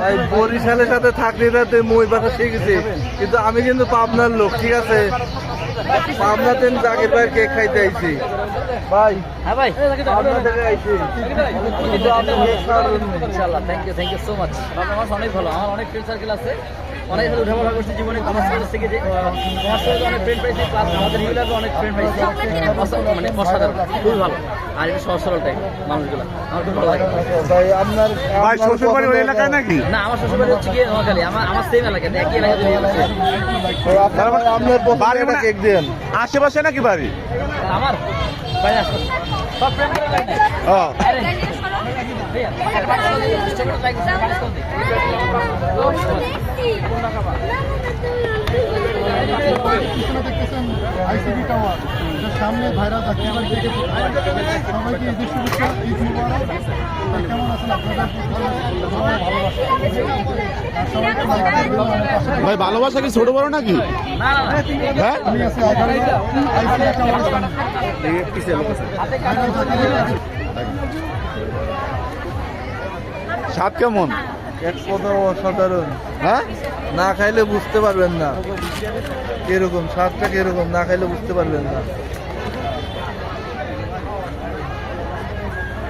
ভাই বরিশালের সাথে থাকতে থাকতে মই ভাষা শিখেছি, কিন্তু আমি কিন্তু পাবনার লোক, ঠিক আছে? পাবনাতে জাকির ভাইয়ের কেক খাইতে আইছি ভাই। হ্যাঁ ভাই, পাবনা থেকে আইছি, কিন্তু আপনি কেক খাওয়াবেন না। ইনশাআল্লাহ, থ্যাংক ইউ সো মাচ। আপনার মাছ অনেক ভালো, আমার অনেক ফ্রেন্ড সার্কেল আছে, অনেক সাথে উঠাপড়া করছি জীবনে। কমার্স কলেজ থেকে যে কমার্স কলেজে অনেক ফ্রেন্ড পাইছি, প্লাস আমাদের রেগুলারও অনেক ফ্রেন্ড পাইছি। মানে অসাধারণ, খুবই ভালো। আর এটা সহজ সরল টাইপ মানুষগুলো, আমার খুব ভালো লাগে। ভাই আপনার ভাই শ্বশুর বাড়ি ওই এলাকায় নাকি? না, আমার শ্বশুর বাড়ি হচ্ছে গিয়ে নোয়াখালী। আমার সেম এলাকাতে, একই এলাকাতে বিয়ে করছি। আপনার বাড়ি পছন্দের মানে- কেক দেন। আশেপাশে নাকি বাড়ি? আমার ভাই আসো, সব ফ্রেন্ড করে লাইন ও আরে ভাইয়া স্টেপটা লাইক কাজ করতে দেখতেছেন আইসিডি টাওয়ার, যার সামনে ভাইরাল জাকির ভাই থেকে সবাইকে ঈদের শুভেচ্ছা, ঈদ মুবারক। কেমন আছেন আপনারা? সবাই ভালোবাসা আর সবাইকে ভাই ভালোবাসা কি ছোট বড় নাকি? না না না হ্যাঁ আমি আছি আইসিডি টাওয়ারের সামনে। ভাইরাল জাকির ভাই স্বাদ কেমন? এক কথা অসাধারণ, হ্যাঁ না খাইলে বুঝতে পারবেন না কিরকম স্বাদটা, কিরকম না খাইলে বুঝতে পারবেন না।